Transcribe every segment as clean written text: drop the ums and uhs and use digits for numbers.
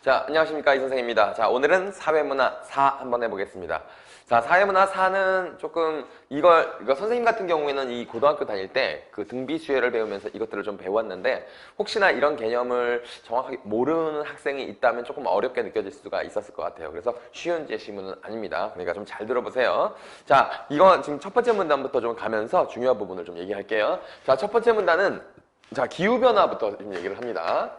자, 안녕하십니까. 이 선생입니다. 자, 오늘은 사회문화 4 한번 해보겠습니다. 자, 사회문화 4는 조금 이거 선생님 같은 경우에는 이 고등학교 다닐 때 그 등비수열을 배우면서 이것들을 좀 배웠는데 혹시나 이런 개념을 정확하게 모르는 학생이 있다면 조금 어렵게 느껴질 수가 있었을 것 같아요. 그래서 쉬운 제시문은 아닙니다. 그러니까 좀 잘 들어보세요. 자, 이거 지금 첫 번째 문단부터 좀 가면서 중요한 부분을 좀 얘기할게요. 자, 첫 번째 문단은 자, 기후변화부터 좀 얘기를 합니다.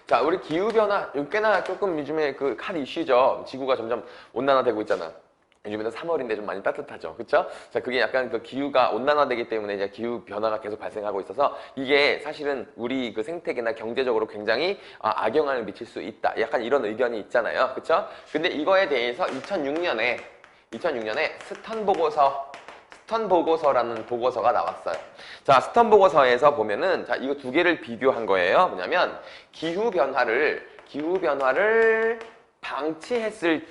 자, 우리 기후변화, 꽤나 조금 요즘에 그 핫 이슈죠. 지구가 점점 온난화되고 있잖아. 요즘에는 3월인데 좀 많이 따뜻하죠. 그쵸? 자, 그게 약간 그 기후가 온난화되기 때문에 이제 기후변화가 계속 발생하고 있어서 이게 사실은 우리 그 생태계나 경제적으로 굉장히 악영향을 미칠 수 있다. 약간 이런 의견이 있잖아요. 그쵸? 근데 이거에 대해서 2006년에 스턴 보고서라는 보고서가 나왔어요. 자, 스턴 보고서에서 보면은 자, 이거 두 개를 비교한 거예요. 뭐냐면 기후변화를 방치했을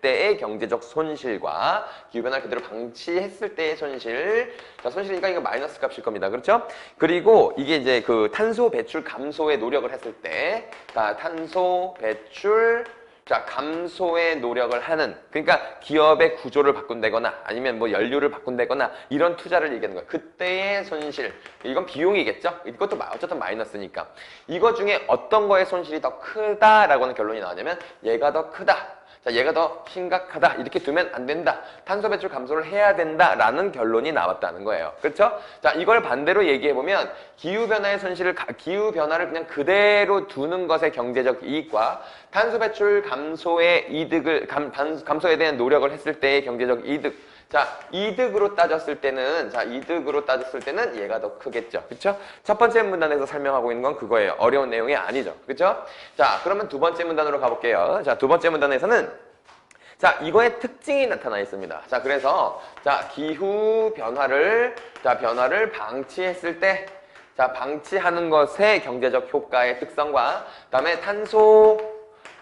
때의 경제적 손실과 기후변화를 그대로 방치했을 때의 손실. 자, 손실이니까 이거 마이너스 값일 겁니다. 그렇죠? 그리고 이게 이제 그 탄소 배출 감소에 노력을 했을 때, 자, 탄소 배출 감소에 노력을 하는, 그러니까 기업의 구조를 바꾼다거나 아니면 뭐 연료를 바꾼다거나 이런 투자를 얘기하는 거예요. 그때의 손실, 이건 비용이겠죠? 이것도 어쨌든 마이너스니까. 이거 중에 어떤 거의 손실이 더 크다라고 하는 결론이 나오냐면 얘가 더 크다. 자, 얘가 더 심각하다. 이렇게 두면 안 된다. 탄소 배출 감소를 해야 된다라는 결론이 나왔다는 거예요. 그렇죠? 자, 이걸 반대로 얘기해보면 기후변화를 그냥 그대로 두는 것의 경제적 이익과 탄소 배출 감소의 감소에 대한 노력을 했을 때의 경제적 이득. 자, 이득으로 따졌을 때는 얘가 더 크겠죠. 그쵸? 첫 번째 문단에서 설명하고 있는 건 그거예요. 어려운 내용이 아니죠. 그쵸? 자, 그러면 두 번째 문단으로 가볼게요. 자, 두 번째 문단에서는 자, 이거의 특징이 나타나 있습니다. 자, 그래서 자, 변화를 방치했을 때 자, 방치하는 것의 경제적 효과의 특성과 그다음에 탄소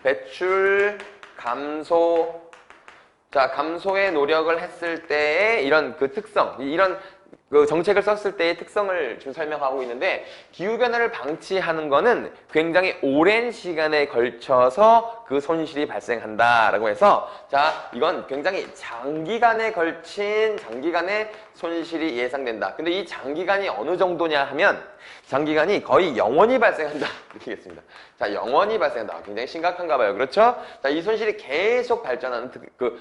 배출 감소에 노력을 했을 때의 이런 그 특성, 이런 그 정책을 썼을 때의 특성을 좀 설명하고 있는데 기후변화를 방치하는 거는 굉장히 오랜 시간에 걸쳐서 그 손실이 발생한다라고 해서 자, 이건 굉장히 장기간에 걸친 장기간의 손실이 예상된다. 근데 이 장기간이 어느 정도냐 하면 장기간이 거의 영원히 발생한다. 느끼겠습니다. 자, 영원히 발생한다. 굉장히 심각한가 봐요. 그렇죠? 자, 이 손실이 계속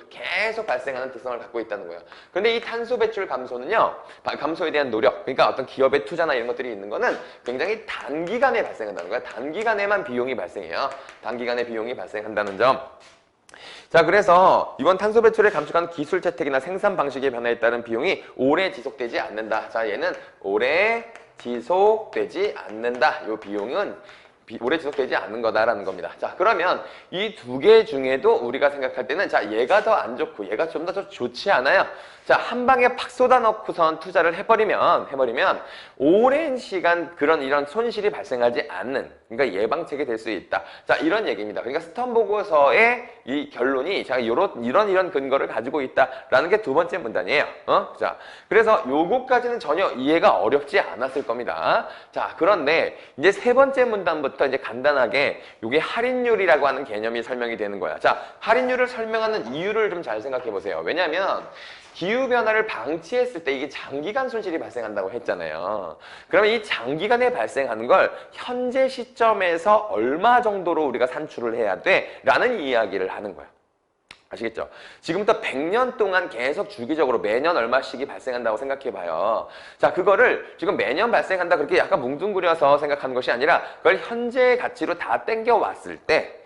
계속 발생하는 특성을 갖고 있다는 거예요. 그런데 이 탄소 배출 감소는요, 감소에 대한 노력, 그러니까 어떤 기업의 투자나 이런 것들이 있는 거는 굉장히 단기간에 발생한다는 거예요. 단기간에만 비용이 발생해요. 단기간에 비용이 발생한다는 점. 자, 그래서 이번 탄소 배출을 감축하는 기술 채택이나 생산 방식의 변화에 따른 비용이 오래 지속되지 않는다. 자, 얘는 오래 지속되지 않는다. 이 비용은 오래 지속되지 않는 거다라는 겁니다. 자, 그러면 이 두 개 중에도 우리가 생각할 때는 자, 얘가 더 안 좋고 얘가 좀 더 좋지 않아요. 자, 한 방에 팍 쏟아넣고선 투자를 해버리면 오랜 시간 이런 손실이 발생하지 않는, 그러니까 예방책이 될 수 있다. 자, 이런 얘기입니다. 그러니까 스턴 보고서의 이 결론이 자, 이런 근거를 가지고 있다라는 게 두 번째 문단이에요. 자, 그래서 요거까지는 전혀 이해가 어렵지 않았을 겁니다. 자, 그런데 이제 세 번째 문단부터 이제 간단하게 요게 할인율이라고 하는 개념이 설명이 되는 거야. 자, 할인율을 설명하는 이유를 좀 잘 생각해 보세요. 왜냐하면 기후변화를 방치했을 때 이게 장기간 손실이 발생한다고 했잖아요. 그러면 이 장기간에 발생하는 걸 현재 시점에서 얼마 정도로 우리가 산출을 해야 돼? 라는 이야기를 하는 거예요. 아시겠죠? 지금부터 100년 동안 계속 주기적으로 매년 얼마씩이 발생한다고 생각해 봐요. 자, 그거를 지금 매년 발생한다 그렇게 약간 뭉뚱그려서 생각하는 것이 아니라 그걸 현재의 가치로 다 땡겨왔을 때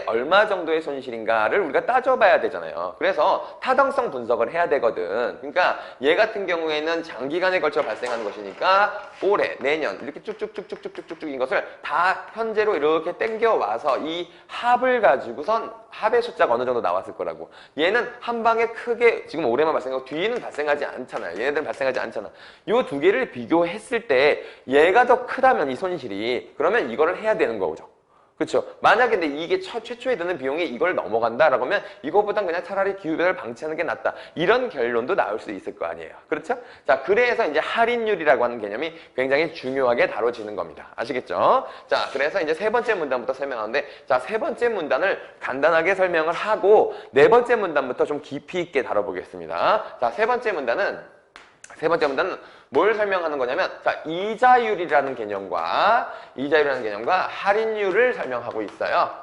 얼마 정도의 손실인가를 우리가 따져봐야 되잖아요. 그래서 타당성 분석을 해야 되거든. 그러니까 얘 같은 경우에는 장기간에 걸쳐 발생하는 것이니까 올해, 내년 이렇게 쭉쭉쭉쭉쭉쭉쭉 이것을 다 현재로 이렇게 땡겨와서 이 합을 가지고선 합의 숫자가 어느 정도 나왔을 거라고. 얘는 한 방에 크게 지금 올해만 발생하고 뒤에는 발생하지 않잖아요. 얘네들은 발생하지 않잖아. 이 두 개를 비교했을 때 얘가 더 크다면 이 손실이 그러면 이거를 해야 되는 거죠. 그렇죠. 만약에 근데 이게 최초에 드는 비용이 이걸 넘어간다라고 하면 이거보단 그냥 차라리 기후변화를 방치하는 게 낫다. 이런 결론도 나올 수 있을 거 아니에요. 그렇죠? 자, 그래서 이제 할인율이라고 하는 개념이 굉장히 중요하게 다뤄지는 겁니다. 아시겠죠? 자, 그래서 이제 세 번째 문단부터 설명하는데, 자, 세 번째 문단을 간단하게 설명을 하고 네 번째 문단부터 좀 깊이 있게 다뤄보겠습니다. 자, 세 번째 문단은 뭘 설명하는 거냐면, 자, 이자율이라는 개념과 할인율을 설명하고 있어요.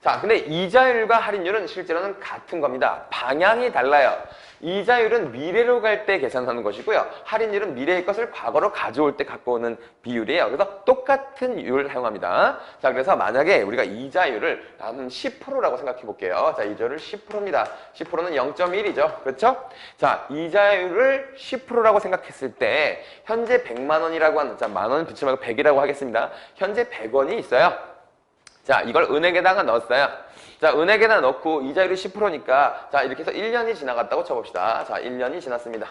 자, 근데 이자율과 할인율은 실제로는 같은 겁니다. 방향이 달라요. 이자율은 미래로 갈 때 계산하는 것이고요. 할인율은 미래의 것을 과거로 가져올 때 갖고 오는 비율이에요. 그래서 똑같은 이율을 사용합니다. 자, 그래서 만약에 우리가 이자율을 한 10%라고 생각해 볼게요. 자, 이자율을 10%입니다. 10%는 0.1이죠. 그렇죠? 자, 이자율을 10%라고 생각했을 때 현재 100만 원이라고 하는, 자, 만 원 붙이지 말고 100이라고 하겠습니다. 현재 100원이 있어요. 자, 이걸 은행에다가 넣었어요. 자, 은행에다 넣고 이자율이 10%니까 자, 이렇게 해서 1년이 지나갔다고 쳐봅시다. 자, 1년이 지났습니다.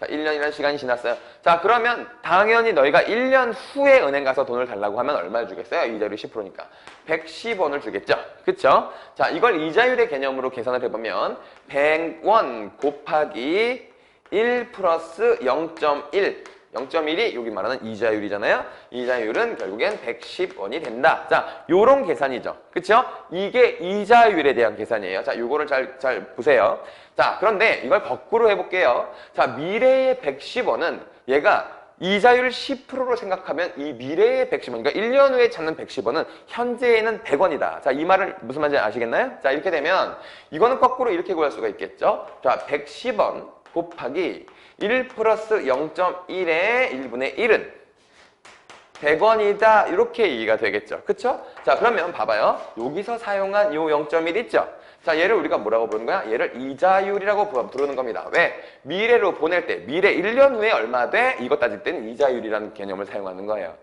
자, 1년이라는 시간이 지났어요. 자, 그러면 당연히 너희가 1년 후에 은행 가서 돈을 달라고 하면 얼마를 주겠어요? 이자율이 10%니까 110원을 주겠죠. 그쵸? 자, 이걸 이자율의 개념으로 계산을 해보면 100원 곱하기 1 플러스 0.1 0.1이 여기 말하는 이자율이잖아요. 이자율은 결국엔 110원이 된다. 자, 요런 계산이죠. 그쵸? 이게 이자율에 대한 계산이에요. 자, 요거를 잘 보세요. 자, 그런데 이걸 거꾸로 해볼게요. 자, 미래의 110원은 얘가 이자율 10%로 생각하면 이 미래의 110원, 그러니까 1년 후에 찾는 110원은 현재에는 100원이다. 자, 이 말을 무슨 말인지 아시겠나요? 자, 이렇게 되면 이거는 거꾸로 이렇게 구할 수가 있겠죠. 자, 110원 곱하기 1 플러스 0.1의 1분의 1은 100원이다. 이렇게 얘기가 되겠죠. 그쵸? 자, 그러면 봐봐요. 여기서 사용한 요 0.1 있죠? 자, 얘를 우리가 뭐라고 부르는 거야? 얘를 이자율이라고 부르는 겁니다. 왜? 미래로 보낼 때, 미래 1년 후에 얼마 돼? 이거 따질 때는 이자율이라는 개념을 사용하는 거예요.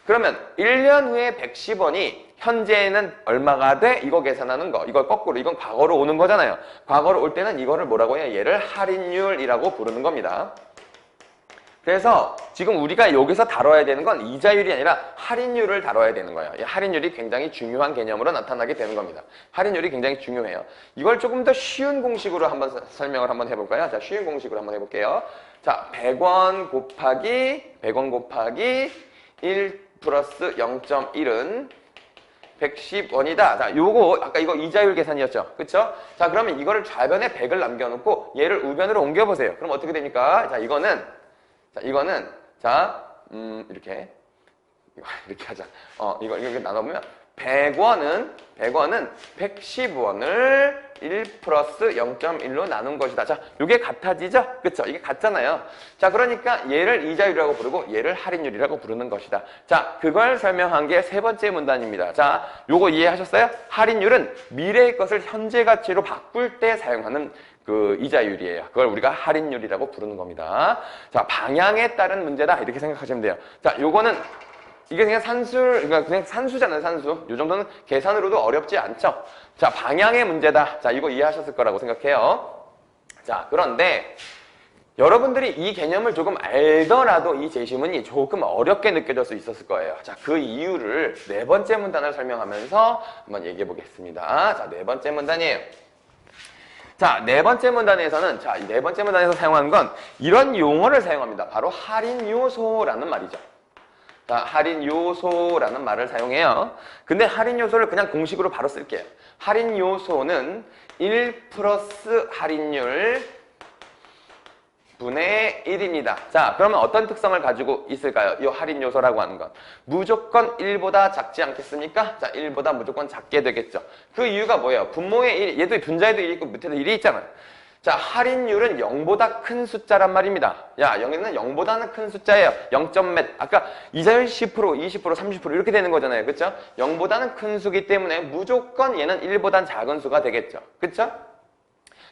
그러면 1년 후에 110원이 현재에는 얼마가 돼? 이거 계산하는 거. 이걸 거꾸로, 이건 과거로 오는 거잖아요. 과거로 올 때는 이거를 뭐라고 해요? 얘를 할인율이라고 부르는 겁니다. 그래서 지금 우리가 여기서 다뤄야 되는 건 이자율이 아니라 할인율을 다뤄야 되는 거예요. 이 할인율이 굉장히 중요한 개념으로 나타나게 되는 겁니다. 할인율이 굉장히 중요해요. 이걸 조금 더 쉬운 공식으로 한번 설명을 한번 해볼까요? 자, 쉬운 공식으로 한번 해볼게요. 자, 100원 곱하기 1 플러스 0.1은 110원이다. 자, 요거 아까 이거 이자율 계산이었죠. 그쵸? 자, 그러면 이거를 좌변에 100을 남겨놓고 얘를 우변으로 옮겨보세요. 그럼 어떻게 됩니까? 자, 이거는 이렇게 하자. 이거 이렇게 나눠보면 100원은 110원을 1 플러스 0.1로 나눈 것이다. 자, 요게 같아지죠? 그쵸? 이게 같잖아요. 자, 그러니까 얘를 이자율이라고 부르고 얘를 할인율이라고 부르는 것이다. 자, 그걸 설명한 게 세 번째 문단입니다. 자, 요거 이해하셨어요? 할인율은 미래의 것을 현재 가치로 바꿀 때 사용하는 그 이자율이에요. 그걸 우리가 할인율이라고 부르는 겁니다. 자, 방향에 따른 문제다. 이렇게 생각하시면 돼요. 자, 요거는 이게 그냥 그러니까 그냥 산수잖아요, 산수. 요 정도는 계산으로도 어렵지 않죠. 자, 방향의 문제다. 자, 이거 이해하셨을 거라고 생각해요. 자, 그런데 여러분들이 이 개념을 조금 알더라도 이 제시문이 조금 어렵게 느껴질 수 있었을 거예요. 자, 그 이유를 네 번째 문단을 설명하면서 한번 얘기해 보겠습니다. 자, 네 번째 문단이에요. 자, 네 번째 문단에서는, 자, 네 번째 문단에서 사용하는 건 이런 용어를 사용합니다. 바로 할인 요소라는 말이죠. 자, 할인 요소라는 말을 사용해요. 근데 할인 요소를 그냥 공식으로 바로 쓸게요. 할인 요소는 1 플러스 할인율 분의 1입니다. 자, 그러면 어떤 특성을 가지고 있을까요? 이 할인 요소라고 하는 건 무조건 1보다 작지 않겠습니까? 자, 1보다 무조건 작게 되겠죠. 그 이유가 뭐예요? 분모의 1, 얘도 분자에도 1이 있고 밑에도 1이 있잖아요. 자, 할인율은 0보다 큰 숫자란 말입니다. 야, 여기는 0보다는 큰 숫자예요. 0점 몇. 아까 이자율 10%, 20%, 30% 이렇게 되는 거잖아요. 그쵸? 0보다는 큰 수기 때문에 무조건 얘는 1보단 작은 수가 되겠죠. 그쵸?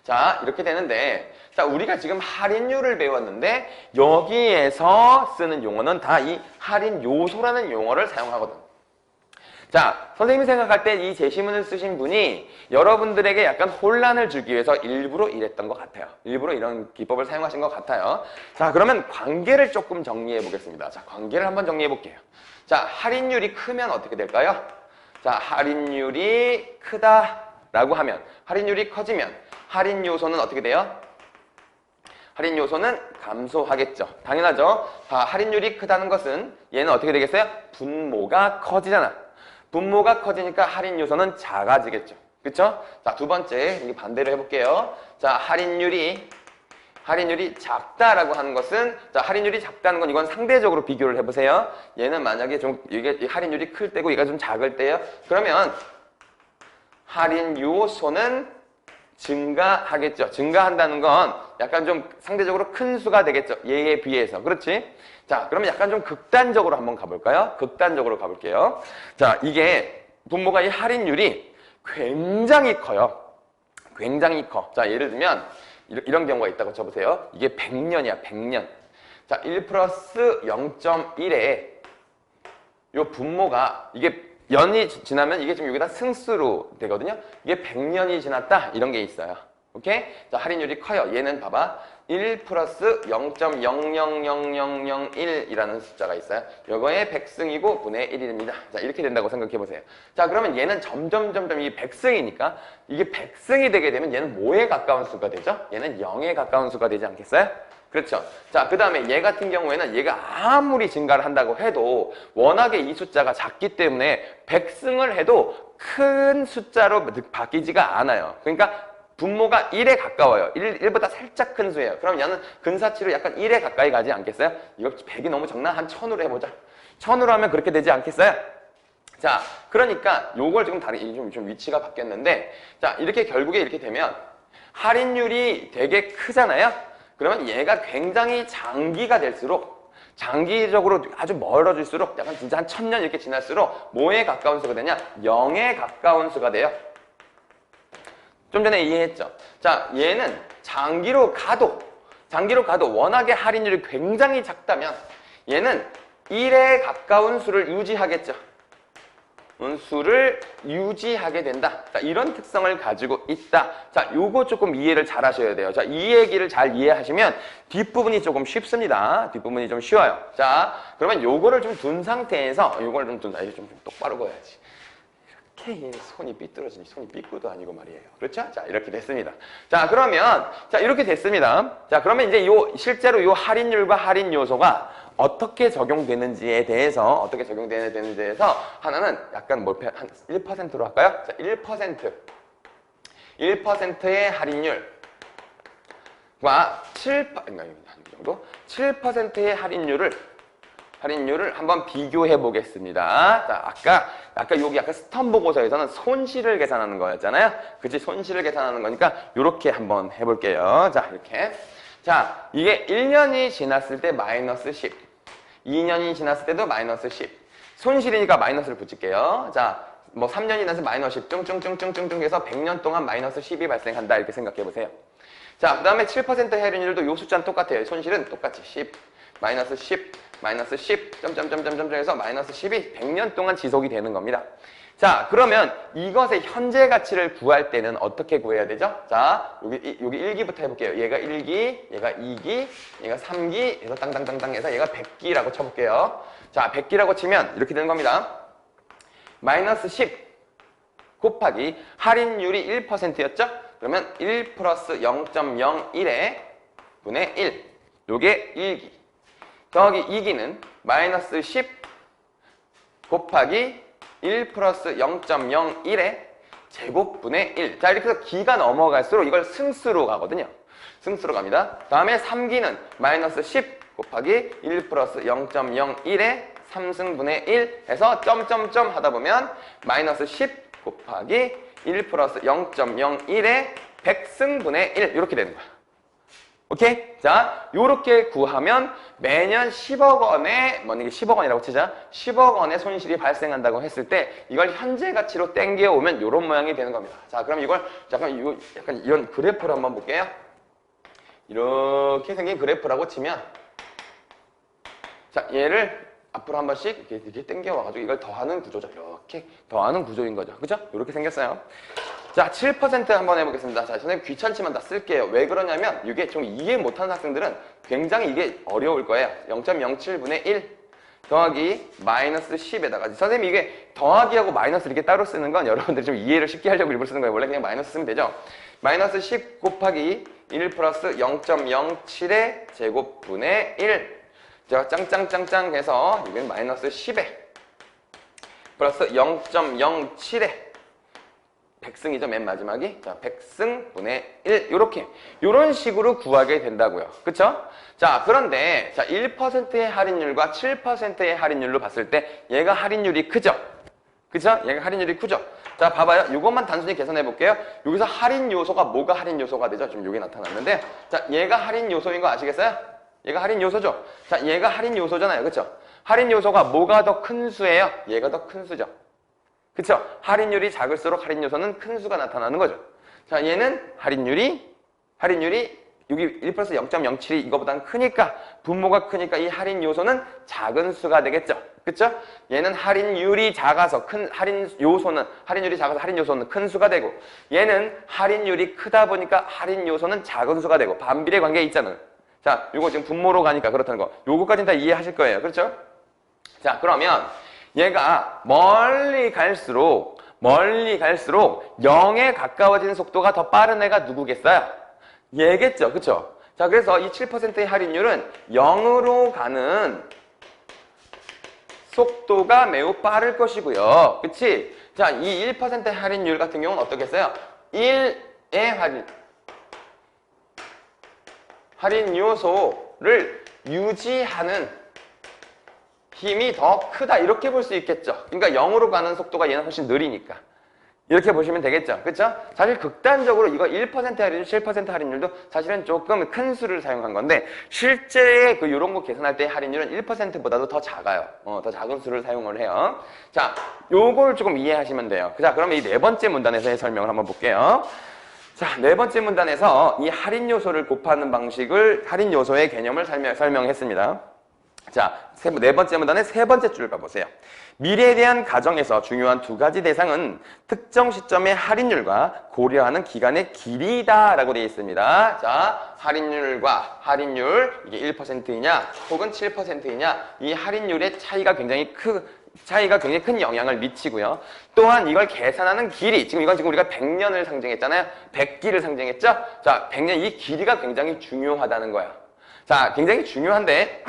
자, 이렇게 되는데, 자, 우리가 지금 할인율을 배웠는데 여기에서 쓰는 용어는 다 이 할인 요소라는 용어를 사용하거든. 자, 선생님이 생각할 때 이 제시문을 쓰신 분이 여러분들에게 약간 혼란을 주기 위해서 일부러 이랬던 것 같아요. 일부러 이런 기법을 사용하신 것 같아요. 자, 그러면 관계를 조금 정리해 보겠습니다. 자, 관계를 한번 정리해 볼게요. 자, 할인율이 크면 어떻게 될까요? 자, 할인율이 크다라고 하면, 할인율이 커지면 할인 요소는 어떻게 돼요? 할인 요소는 감소하겠죠. 당연하죠. 자, 할인율이 크다는 것은 얘는 어떻게 되겠어요? 분모가 커지잖아. 분모가 커지니까 할인 요소는 작아지겠죠. 그쵸? 자, 두 번째, 이게 반대로 해볼게요. 자, 할인율이 작다라고 하는 것은, 자, 할인율이 작다는 건 이건 상대적으로 비교를 해보세요. 얘는 만약에 좀, 이게 할인율이 클 때고 얘가 좀 작을 때요. 그러면 할인 요소는 증가하겠죠. 증가한다는 건 약간 좀 상대적으로 큰 수가 되겠죠. 얘에 비해서. 그렇지? 자, 그러면 약간 좀 극단적으로 한번 가볼까요? 극단적으로 가볼게요. 자, 이게 분모가 이 할인율이 굉장히 커요. 굉장히 커. 자, 예를 들면 이런 경우가 있다고 쳐보세요. 이게 100년이야, 100년. 자, 1 플러스 0.1에 요 분모가 이게 연이 지나면 이게 지금 여기다 승수로 되거든요. 이게 100년이 지났다 이런 게 있어요. 오케이? 자, 할인율이 커요. 얘는 봐봐. 1 플러스 0.000001이라는 숫자가 있어요. 요거의 100승이고 분의 1입니다. 자, 이렇게 된다고 생각해 보세요. 자, 그러면 얘는 점점 이게 100승이니까 이게 100승이 되게 되면 얘는 뭐에 가까운 수가 되죠? 얘는 0에 가까운 수가 되지 않겠어요? 그렇죠. 자, 그 다음에 얘 같은 경우에는 얘가 아무리 증가를 한다고 해도 워낙에 이 숫자가 작기 때문에 100승을 해도 큰 숫자로 바뀌지가 않아요. 그러니까 분모가 1에 가까워요. 1보다 살짝 큰 수예요. 그럼 얘는 근사치로 약간 1에 가까이 가지 않겠어요? 이거 100이 너무 적나? 한 1000으로 해보자. 1000으로 하면 그렇게 되지 않겠어요? 자, 그러니까 요걸 지금 좀 위치가 바뀌었는데, 자, 이렇게 결국에 이렇게 되면 할인율이 되게 크잖아요? 그러면 얘가 굉장히 장기가 될수록, 장기적으로 아주 멀어질수록 약간 진짜 한 1000년 이렇게 지날수록 뭐에 가까운 수가 되냐? 0에 가까운 수가 돼요. 좀 전에 이해했죠? 자, 얘는 장기로 가도 워낙에 할인율이 굉장히 작다면 얘는 1에 가까운 수를 유지하겠죠. 수를 유지하게 된다. 자, 이런 특성을 가지고 있다. 자, 요거 조금 이해를 잘 하셔야 돼요. 자, 이 얘기를 잘 이해하시면 뒷부분이 조금 쉽습니다. 뒷부분이 좀 쉬워요. 자, 그러면 요거를 좀 둔 상태에서, 요걸 좀 똑바로 그어야지. 이렇게 손이 삐뚤어지니 손이 삐꾸도 아니고 말이에요. 그렇죠? 자, 이렇게 됐습니다. 자, 그러면, 자, 이렇게 됐습니다. 자, 그러면 이제 실제로 요 할인율과 할인 요소가 어떻게 적용되는지에 대해서 하나는 약간 한 1%로 할까요? 자, 1%의 할인율과 7%의 할인율을 한번 비교해 보겠습니다. 자, 아까 여기 스텀 보고서에서는 손실을 계산하는 거였잖아요. 그치? 손실을 계산하는 거니까 이렇게 한번 해볼게요. 자, 이렇게. 자, 이게 1년이 지났을 때 마이너스 10. 2년이 지났을 때도 마이너스 10. 손실이니까 마이너스를 붙일게요. 자, 뭐 3년이 지나서 마이너스 10. 쭝쭝쭝쭝쭝 해서 100년 동안 마이너스 10이 발생한다. 이렇게 생각해 보세요. 자, 그 다음에 7% 할인율도 이 숫자는 똑같아요. 손실은 똑같이 10, 마이너스 10, 마이너스 10, 점점점점점 해서 마이너스 10이 100년 동안 지속이 되는 겁니다. 자, 그러면 이것의 현재 가치를 구할 때는 어떻게 구해야 되죠? 자, 여기 1기부터 해볼게요. 얘가 1기, 얘가 2기, 얘가 3기, 해서 땅땅땅땅 해서 얘가 100기라고 쳐볼게요. 자, 100기라고 치면 이렇게 되는 겁니다. 마이너스 10 곱하기 할인율이 1%였죠? 그러면 1 플러스 0.01에 분의 1. 요게 1기. 더하기 2기는 마이너스 10 곱하기 1 플러스 0.01의 제곱분의 1. 자, 이렇게 해서 기가 넘어갈수록 이걸 승수로 가거든요. 승수로 갑니다. 다음에 3기는 마이너스 10 곱하기 1 플러스 0.01의 3승분의 1 해서 점점점 하다 보면 마이너스 10 곱하기 1 플러스 0.01의 100승분의 1 이렇게 되는 거야. 오케이? 자, 요렇게 구하면 매년 10억 원의, 이게 10억 원이라고 치자. 10억 원의 손실이 발생한다고 했을 때 이걸 현재 가치로 땡겨오면 요런 모양이 되는 겁니다. 자, 그럼 이걸 약간 이런 그래프를 한번 볼게요. 이렇게 생긴 그래프라고 치면, 자, 얘를 앞으로 한 번씩 이렇게 땡겨와가지고 이걸 더하는 구조죠. 이렇게 더하는 구조인 거죠. 그죠? 이렇게 생겼어요. 자, 7% 한번 해보겠습니다. 자, 선생님 귀찮지만 다 쓸게요. 왜 그러냐면 이게 좀 이해 못하는 학생들은 굉장히 이게 어려울 거예요. 0.07분의 1. 더하기 마이너스 10에다가 선생님이 이게 더하기하고 마이너스 이렇게 따로 쓰는 건 여러분들이 좀 이해를 쉽게 하려고 일부러 쓰는 거예요. 원래 그냥 마이너스 쓰면 되죠. 마이너스 10 곱하기 1 플러스 0.07의 제곱분의 1. 제가 짱짱짱짱 해서 이건 마이너스 10에 플러스 0.07에 백승이죠, 맨 마지막이. 자, 백승분의 1. 요런 식으로 구하게 된다고요. 그쵸? 자, 그런데, 자, 1%의 할인율과 7%의 할인율로 봤을 때 얘가 할인율이 크죠? 그쵸? 얘가 할인율이 크죠? 자, 봐봐요. 이것만 단순히 계산해 볼게요. 여기서 할인 요소가 뭐가 할인 요소가 되죠? 지금 여기 나타났는데. 자, 얘가 할인 요소인 거 아시겠어요? 얘가 할인 요소죠? 자, 얘가 할인 요소잖아요. 그쵸? 할인 요소가 뭐가 더 큰 수예요? 얘가 더 큰 수죠. 그쵸? 할인율이 작을수록 할인 요소는 큰 수가 나타나는 거죠. 자, 얘는 할인율이 여기 1 플러스 0.07이 이거보다는 크니까, 분모가 크니까 이 할인 요소는 작은 수가 되겠죠. 그쵸? 얘는 할인율이 작아서 할인율이 작아서 할인 요소는 큰 수가 되고, 얘는 할인율이 크다 보니까 할인 요소는 작은 수가 되고, 반비례 관계 있잖아요. 자, 요거 지금 분모로 가니까 그렇다는 거. 요거까지는 다 이해하실 거예요. 그렇죠? 자, 그러면 얘가 멀리 갈수록 0에 가까워지는 속도가 더 빠른 애가 누구겠어요? 얘겠죠. 그쵸? 자, 그래서 이 7%의 할인율은 0으로 가는 속도가 매우 빠를 것이고요. 그치? 자, 이 1%의 할인율 같은 경우는 어떻겠어요? 1의 할인 요소를 유지하는 힘이 더 크다, 이렇게 볼 수 있겠죠. 그러니까 0으로 가는 속도가 얘는 훨씬 느리니까. 이렇게 보시면 되겠죠. 그렇죠? 사실 극단적으로 이거 1% 할인율, 7% 할인율도 사실은 조금 큰 수를 사용한 건데, 실제 요런 거 계산할 때 할인율은 1%보다도 더 작아요. 더 작은 수를 사용을 해요. 자, 요걸 조금 이해하시면 돼요. 자, 그러면 이 네 번째 문단에서의 설명을 한번 볼게요. 자, 네 번째 문단에서 이 할인 요소를 곱하는 방식을, 할인 요소의 개념을 설명했습니다. 자, 네 번째 문단의 세 번째 줄을 봐보세요. 미래에 대한 가정에서 중요한 두 가지 대상은 특정 시점의 할인율과 고려하는 기간의 길이다라고 되어 있습니다. 자, 할인율과 할인율, 이게 1%이냐 혹은 7%이냐, 이 할인율의 차이가 굉장히 큰 영향을 미치고요. 또한 이걸 계산하는 길이, 지금 우리가 100년을 상징했잖아요. 100기를 상징했죠? 자, 100년, 이 길이가 굉장히 중요하다는 거야. 자, 굉장히 중요한데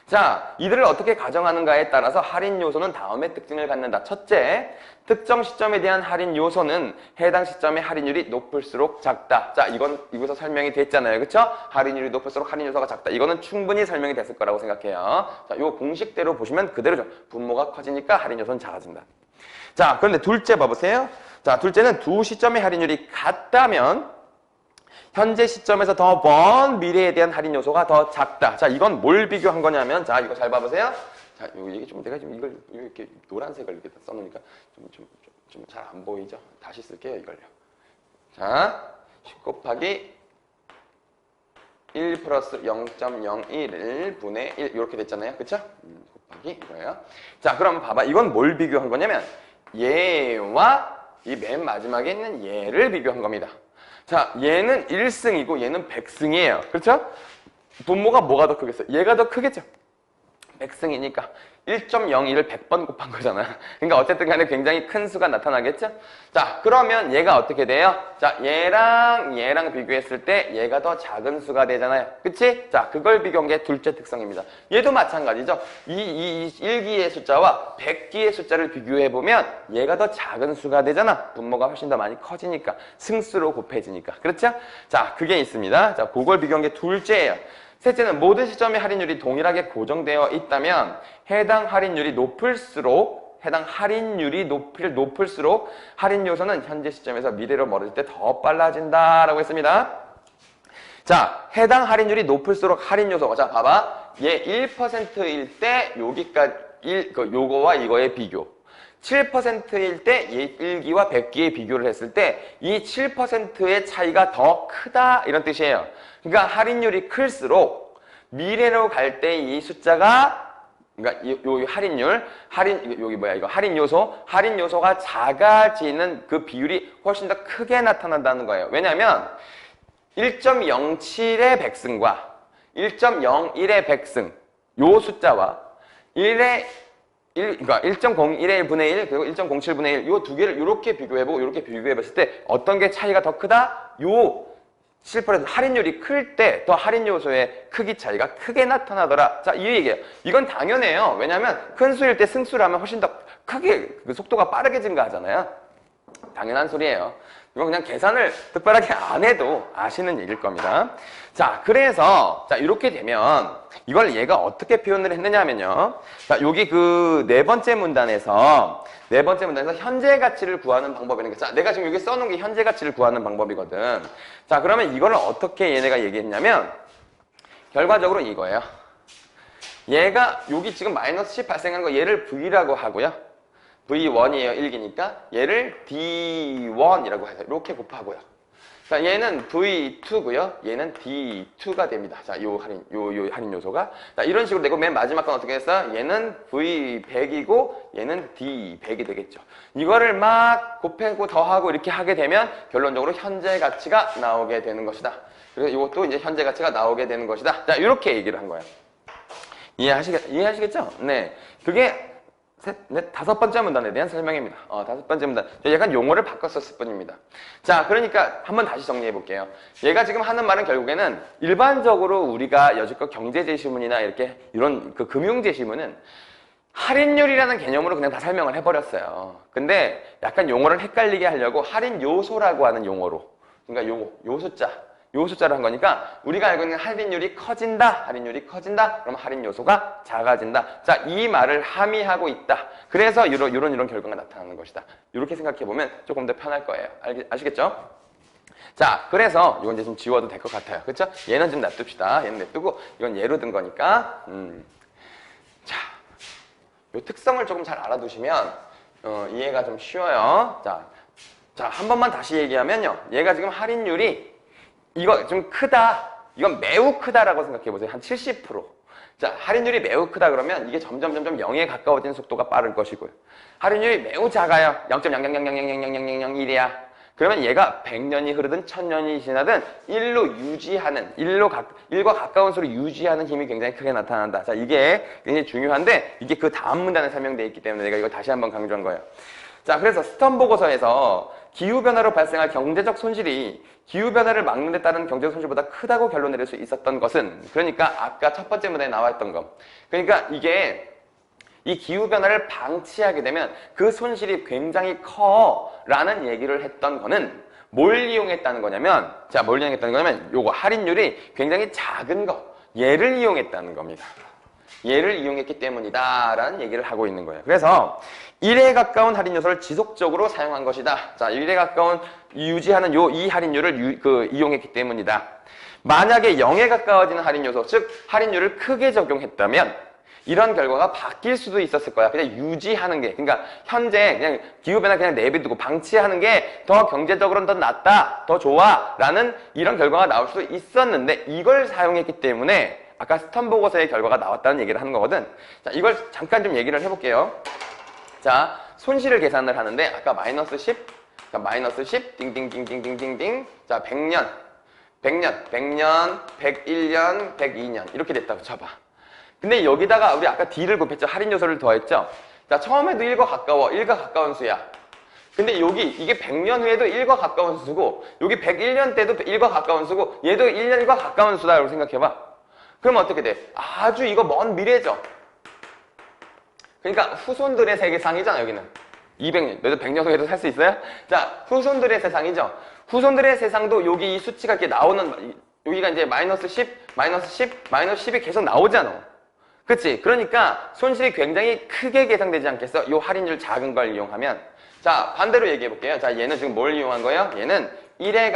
자, 이들을 어떻게 가정하는가에 따라서 할인 요소는 다음의 특징을 갖는다. 첫째, 특정 시점에 대한 할인 요소는 해당 시점의 할인율이 높을수록 작다. 자, 이건 여기서 설명이 됐잖아요. 그쵸? 할인율이 높을수록 할인 요소가 작다. 이거는 충분히 설명이 됐을 거라고 생각해요. 자, 요 공식대로 보시면 그대로죠. 분모가 커지니까 할인 요소는 작아진다. 자, 그런데 둘째 봐보세요. 자, 둘째는 두 시점의 할인율이 같다면 현재 시점에서 더 먼 미래에 대한 할인 요소가 더 작다. 자, 이건 뭘 비교한 거냐면, 자, 이거 잘 봐보세요. 자, 이게 좀 내가 지금 이걸 이렇게 노란색을 이렇게 써놓으니까 좀 잘 안 보이죠? 다시 쓸게요, 이걸요. 자, 10 곱하기 1 플러스 0.01 분의 1 이렇게 됐잖아요. 그쵸? 곱하기 이거예요. 자, 그럼 봐봐. 이건 뭘 비교한 거냐면 얘와 이 맨 마지막에 있는 얘를 비교한 겁니다. 자, 얘는 1승이고 얘는 100승이에요. 그렇죠? 분모가 뭐가 더 크겠어요? 얘가 더 크겠죠? 100승이니까 1.01을 100번 곱한 거잖아. 그러니까 어쨌든 간에 굉장히 큰 수가 나타나겠죠? 자, 그러면 얘가 어떻게 돼요? 자, 얘랑 비교했을 때 얘가 더 작은 수가 되잖아요. 그치? 자, 그걸 비교한 게 둘째 특성입니다. 얘도 마찬가지죠. 이 1기의 숫자와 100기의 숫자를 비교해보면 얘가 더 작은 수가 되잖아. 분모가 훨씬 더 많이 커지니까. 승수로 곱해지니까. 그렇죠? 자, 그게 있습니다. 자, 그걸 비교한 게 둘째예요. 셋째는 모든 시점의 할인율이 동일하게 고정되어 있다면 해당 할인율이 높을수록 할인 요소는 현재 시점에서 미래로 멀어질 때 더 빨라진다라고 했습니다. 자, 해당 할인율이 높을수록 할인 요소. 자, 봐봐. 얘 1%일 때 여기까지 요거와 이거의 비교. 7%일 때 1기와 100기의 비교를 했을 때 이 7%의 차이가 더 크다 이런 뜻이에요. 그러니까 할인율이 클수록 미래로 갈 때 이 숫자가, 그러니까 요 할인 요소가 작아지는 그 비율이 훨씬 더 크게 나타난다는 거예요. 왜냐하면 1.07의 백승과 1.01의 백승 요 숫자와 1에 그러니까 1.01의 1분의 1 그리고 1.07분의 1 요 두 개를 이렇게 비교해보고 이렇게 비교해봤을 때 어떤 게 차이가 더 크다? 요 7% 할인율이 클 때 더 할인 요소의 크기 차이가 크게 나타나더라. 자, 이 얘기예요. 이건 당연해요. 왜냐하면 큰 수일 때 승수를 하면 훨씬 더 크게 그 속도가 빠르게 증가하잖아요. 당연한 소리예요. 이건 그냥 계산을 특별하게 안 해도 아시는 얘기일 겁니다. 자, 그래서 자 이렇게 되면 이걸 얘가 어떻게 표현을 했느냐면요. 자, 여기 그 네 번째 문단에서 현재 가치를 구하는 방법이라는 게, 자, 내가 지금 여기 써놓은 게 현재 가치를 구하는 방법이거든. 자, 그러면 이거를 어떻게 얘네가 얘기했냐면 결과적으로 이거예요. 얘가 여기 지금 마이너스 10 발생한 거 얘를 V라고 하고요. V1이에요. 1기니까 얘를 D1이라고 해서 이렇게 곱하고요. 자, 얘는 V2고요. 얘는 D2가 됩니다. 자, 요 할인 요소가. 자, 이런 식으로 되고 맨 마지막 건 어떻게 했어? 얘는 V100이고 얘는 D100이 되겠죠. 이거를 막 곱하고 더하고 이렇게 하게 되면 결론적으로 현재 가치가 나오게 되는 것이다. 그래서 이것도 이제 현재 가치가 나오게 되는 것이다. 자, 이렇게 얘기를 한 거예요. 이해하시겠죠? 네. 그게 다섯 번째 문단에 대한 설명입니다. 다섯 번째 문단. 약간 용어를 바꿨었을 뿐입니다. 자, 그러니까 한번 다시 정리해 볼게요. 얘가 지금 하는 말은 결국에는 일반적으로 우리가 여지껏 경제제시문이나 이런 그 금융제시문은 할인율이라는 개념으로 그냥 다 설명을 해버렸어요. 근데 약간 용어를 헷갈리게 하려고 할인 요소라고 하는 용어로, 그러니까 요 숫자를 한 거니까 우리가 알고 있는 할인율이 커진다. 그럼 할인 요소가 작아진다. 자, 이 말을 함의하고 있다. 그래서 이런 결과가 나타나는 것이다. 이렇게 생각해 보면 조금 더 편할 거예요. 아시겠죠? 자, 그래서 이건 이제 좀 지워도 될 것 같아요. 그렇죠? 얘는 좀 놔둡시다. 얘는 냅두고 이건 예로 든 거니까. 자, 요 특성을 조금 잘 알아두시면 이해가 좀 쉬워요. 자, 한 번만 다시 얘기하면요. 얘가 지금 할인율이 이거 좀 크다. 이건 매우 크다라고 생각해 보세요. 한 70%. 자, 할인율이 매우 크다 그러면 이게 점점 0에 가까워지는 속도가 빠를 것이고요. 할인율이 매우 작아요. 0.000000001이야. 그러면 얘가 100년이 흐르든 1000년이 지나든 1로 유지하는, 1과 가까운 수로 유지하는 힘이 굉장히 크게 나타난다. 자, 이게 굉장히 중요한데 이게 그 다음 문단에 설명되어 있기 때문에 내가 이거 다시 한번 강조한 거예요. 자, 그래서 스턴 보고서에서 기후변화로 발생할 경제적 손실이 기후변화를 막는 데 따른 경제적 손실보다 크다고 결론 내릴 수 있었던 것은, 그러니까 아까 첫 번째 문단에 나와있던 거, 그러니까 이게 이 기후변화를 방치하게 되면 그 손실이 굉장히 라는 얘기를 했던 거는 뭘 이용했다는 거냐면, 자, 뭘 이용했다는 거냐면 요거 할인율이 굉장히 작은 거, 얘를 이용했다는 겁니다. 얘를 이용했기 때문이다 라는 얘기를 하고 있는 거예요. 그래서 1에 가까운 할인 요소를 지속적으로 사용한 것이다. 자, 1에 가까운 유지하는 이 할인율을 이용했기 때문이다. 만약에 0에 가까워지는 할인 요소, 즉 할인율을 크게 적용했다면 이런 결과가 바뀔 수도 있었을 거야. 그냥 유지하는 게, 그러니까 현재 그냥 기후변화 그냥 내비두고 방치하는 게 더 경제적으로는 더 낫다, 더 좋아 라는 이런 결과가 나올 수도 있었는데 이걸 사용했기 때문에 아까 스턴 보고서의 결과가 나왔다는 얘기를 하는 거거든. 자, 이걸 잠깐 좀 얘기를 해볼게요. 자, 손실을 계산을 하는데 아까 마이너스 10, 자, 마이너스 10, 띵띵띵띵띵띵띵. 자, 100년, 101년, 102년 이렇게 됐다고 쳐봐. 근데 여기다가 우리 아까 D를 곱했죠. 할인 요소를 더했죠. 자, 처음에도 1과 가까운 수야. 근데 이게 100년 후에도 1과 가까운 수고, 여기 101년 때도 1과 가까운 수고, 얘도 1년과 가까운 수다라고 생각해봐. 그럼 어떻게 돼? 아주 이거 먼 미래죠. 그러니까 후손들의 세계상이잖아, 여기는. 200년, 너도 100년 후에도 살 수 있어요? 자, 후손들의 세상이죠. 후손들의 세상도 여기 이 수치가 이렇게 나오는, 여기가 이제 마이너스 10, 마이너스 10, 마이너스 10이 계속 나오잖아. 그치? 그러니까 손실이 굉장히 크게 계산되지 않겠어? 요 할인율 작은 걸 이용하면. 자, 반대로 얘기해 볼게요. 자, 얘는 지금 뭘 이용한 거예요? 얘는 1에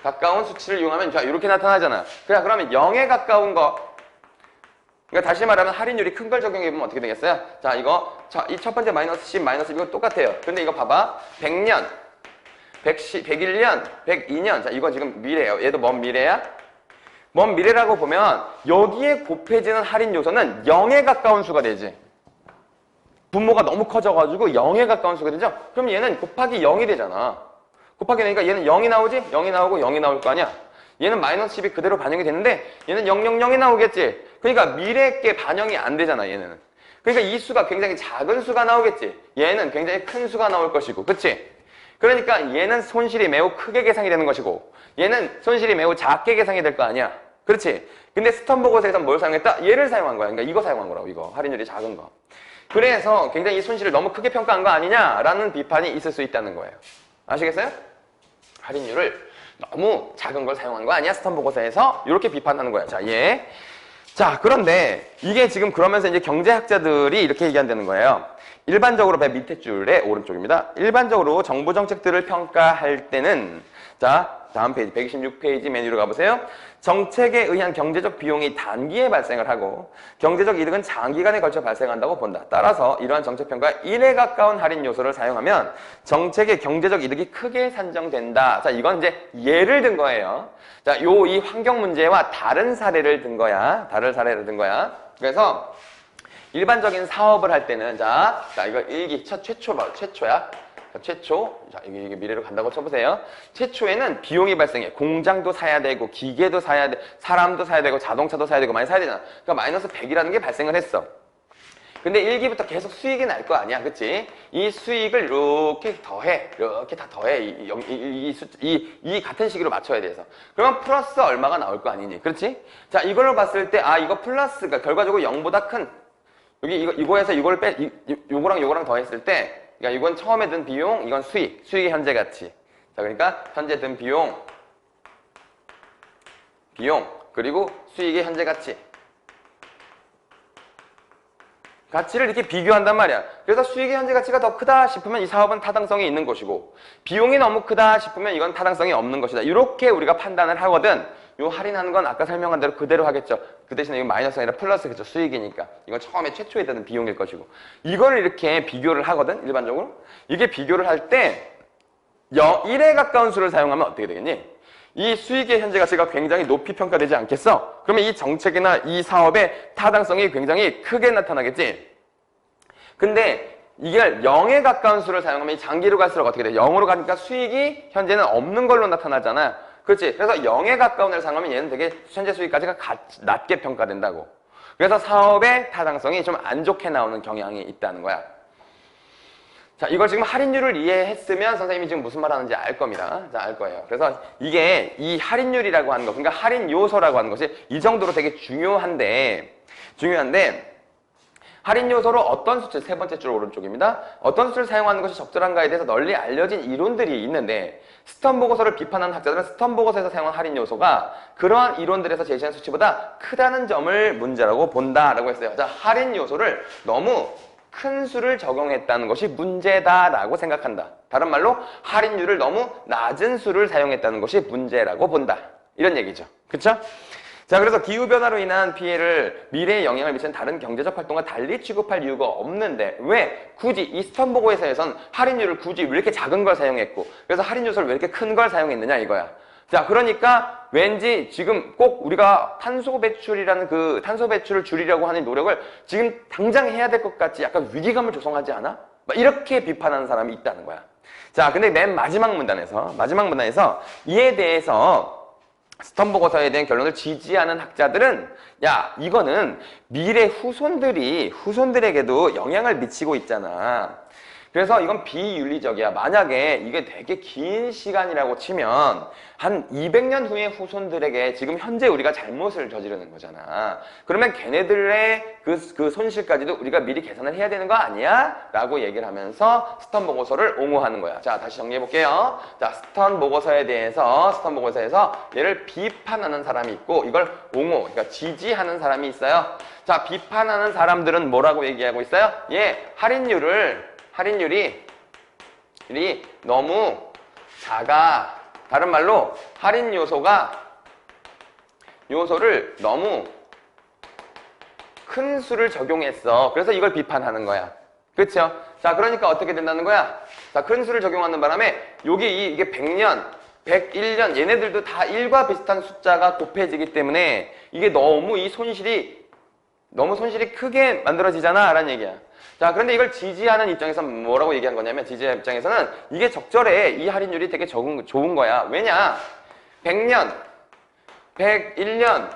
가까운 수치를 이용하면, 자, 이렇게 나타나잖아. 그러면 0에 가까운 거. 그러니까 다시 말하면 할인율이 큰 걸 적용해보면 어떻게 되겠어요? 자, 이 첫 번째 마이너스 10, 마이너스 10 이거 똑같아요. 근데 이거 봐봐. 100년, 101년, 102년. 자, 이거 지금 미래예요. 얘도 먼 미래야? 먼 미래라고 보면 여기에 곱해지는 할인 요소는 0에 가까운 수가 되지. 분모가 너무 커져가지고 0에 가까운 수가 되죠? 그럼 얘는 곱하기 0이 되잖아. 곱하기 되니까 얘는 0이 나오지? 0이 나오고 0이 나올 거 아니야? 얘는 마이너스 10이 그대로 반영이 되는데 얘는 000이 나오겠지. 그러니까 미래께 반영이 안 되잖아, 얘는. 그러니까 이 수가 굉장히 작은 수가 나오겠지. 얘는 굉장히 큰 수가 나올 것이고, 그치? 그러니까 얘는 손실이 매우 크게 계산이 되는 것이고 얘는 손실이 매우 작게 계산이 될 거 아니야. 그렇지? 근데 스턴버거스에서는 뭘 사용했다? 얘를 사용한 거야. 그러니까 이거 사용한 거라고, 이거. 할인율이 작은 거. 그래서 굉장히 이 손실을 너무 크게 평가한 거 아니냐라는 비판이 있을 수 있다는 거예요. 아시겠어요? 할인율을 너무 작은 걸 사용한 거 아니야? 스턴버거스에서 이렇게 비판하는 거야. 자, 얘. 자, 그런데 이게 지금 그러면서 이제 경제학자들이 이렇게 얘기한다는 거예요. 일반적으로 맨 밑에 줄의 오른쪽입니다. 일반적으로 정부 정책들을 평가할 때는 자, 다음 페이지 126페이지 메뉴로 가보세요. 정책에 의한 경제적 비용이 단기에 발생을 하고 경제적 이득은 장기간에 걸쳐 발생한다고 본다. 따라서 이러한 정책평가에 1에 가까운 할인 요소를 사용하면 정책의 경제적 이득이 크게 산정된다. 자, 이건 이제 예를 든 거예요. 자, 이 환경 문제와 다른 사례를 든 거야. 다른 사례를 든 거야. 그래서 일반적인 사업을 할 때는 자 이거 일기 최초야. 최초, 자, 이게 미래로 간다고 쳐보세요. 최초에는 비용이 발생해. 공장도 사야 되고, 기계도 사야 돼, 사람도 사야 되고, 자동차도 사야 되고, 많이 사야 되잖아. 그러니까 마이너스 100이라는 게 발생을 했어. 근데 1기부터 계속 수익이 날 거 아니야, 그치? 이 수익을 이렇게 더해. 이렇게 다 더해. 이 같은 시기로 맞춰야 돼서. 그러면 플러스 얼마가 나올 거 아니니, 그렇지? 자, 이걸로 봤을 때, 이거 플러스가 결과적으로 0보다 큰, 이거에서 이걸 요거랑 더했을 때, 그러니까 이건 처음에 든 비용, 이건 수익의 현재 가치. 자, 그러니까 현재 든 비용, 그리고 수익의 현재 가치. 가치를 이렇게 비교한단 말이야. 그래서 수익의 현재 가치가 더 크다 싶으면 이 사업은 타당성이 있는 것이고 비용이 너무 크다 싶으면 이건 타당성이 없는 것이다. 이렇게 우리가 판단을 하거든. 요 할인하는 건 아까 설명한 대로 그대로 하겠죠. 그 대신에 이건 마이너스가 아니라 플러스겠죠. 수익이니까. 이건 처음에 최초에 드는 비용일 것이고. 이거를 이렇게 비교를 하거든. 일반적으로. 이게 비교를 할 때 1에 가까운 수를 사용하면 어떻게 되겠니? 이 수익의 현재 가치가 굉장히 높이 평가되지 않겠어? 그러면 이 정책이나 이 사업의 타당성이 굉장히 크게 나타나겠지? 근데 이게 0에 가까운 수를 사용하면 장기로 갈수록 어떻게 돼? 0으로 가니까 수익이 현재는 없는 걸로 나타나잖아. 그렇지? 그래서 0에 가까운 애를 사용하면 얘는 되게 현재 수익까지가 낮게 평가된다고. 그래서 사업의 타당성이 좀 안 좋게 나오는 경향이 있다는 거야. 자, 이걸 지금 할인율을 이해했으면 선생님이 지금 무슨 말 하는지 알 겁니다. 자, 알 거예요. 그래서 이게 이 할인율이라고 하는 거, 그러니까 할인 요소라고 하는 것이 이 정도로 되게 중요한데 할인 요소로 어떤 수치, 세 번째 줄 오른쪽입니다. 어떤 수치를 사용하는 것이 적절한가에 대해서 널리 알려진 이론들이 있는데 스턴버거서를 비판하는 학자들은 스턴버거서에서 사용한 할인 요소가 그러한 이론들에서 제시한 수치보다 크다는 점을 문제라고 본다라고 했어요. 자, 할인 요소를 너무 큰 수를 적용했다는 것이 문제다라고 생각한다. 다른 말로 할인율을 너무 낮은 수를 사용했다는 것이 문제라고 본다. 이런 얘기죠. 그쵸? 자, 그래서 기후변화로 인한 피해를 미래에 영향을 미치는 다른 경제적 활동과 달리 취급할 이유가 없는데 왜 굳이 이 스턴버거에서는 할인율을 굳이 왜 이렇게 작은 걸 사용했고 그래서 할인 요소를 왜 이렇게 큰 걸 사용했느냐 이거야. 자, 그러니까 왠지 지금 꼭 우리가 탄소 배출이라는 그 탄소 배출을 줄이려고 하는 노력을 지금 당장 해야 될 것 같이 약간 위기감을 조성하지 않아? 막 이렇게 비판하는 사람이 있다는 거야. 자, 근데 맨 마지막 문단에서 이에 대해서 스턴버거서에 대한 결론을 지지하는 학자들은 야, 이거는 미래 후손들에게도 영향을 미치고 있잖아. 그래서 이건 비윤리적이야. 만약에 이게 되게 긴 시간이라고 치면 한 200년 후의 후손들에게 지금 현재 우리가 잘못을 저지르는 거잖아. 그러면 걔네들의 그 손실까지도 우리가 미리 계산을 해야 되는 거 아니야? 라고 얘기를 하면서 스턴버거서를 옹호하는 거야. 자, 다시 정리해 볼게요. 자, 스턴버거서에서 얘를 비판하는 사람이 있고 이걸 그러니까 지지하는 사람이 있어요. 자, 비판하는 사람들은 뭐라고 얘기하고 있어요? 할인율이 너무 작아. 다른 말로 할인 요소를 너무 큰 수를 적용했어. 그래서 이걸 비판하는 거야. 그렇죠? 자, 그러니까 어떻게 된다는 거야? 자, 큰 수를 적용하는 바람에 이게 100년, 101년 얘네들도 다 1과 비슷한 숫자가 곱해지기 때문에 이게 너무 손실이 크게 만들어지잖아 라는 얘기야. 자, 그런데 이걸 지지하는 입장에서 뭐라고 얘기한 거냐면 지지하는 입장에서는 이게 적절해. 이 할인율이 되게 좋은 거야. 왜냐? 100년, 101년,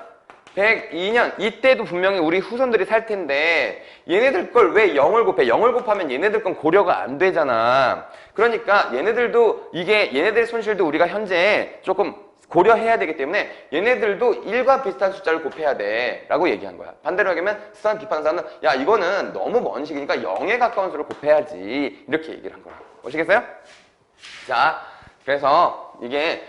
102년 이때도 분명히 우리 후손들이 살 텐데 얘네들 걸 왜 0을 곱해? 0을 곱하면 얘네들 건 고려가 안 되잖아. 그러니까 얘네들도 이게 얘네들의 손실도 우리가 현재 조금 고려해야 되기 때문에 얘네들도 1과 비슷한 숫자를 곱해야 돼 라고 얘기한 거야. 반대로 얘기하면 스탄 비판사는 야 이거는 너무 먼 시기니까 0에 가까운 수를 곱해야지 이렇게 얘기를 한 거야. 보시겠어요? 자, 그래서 이게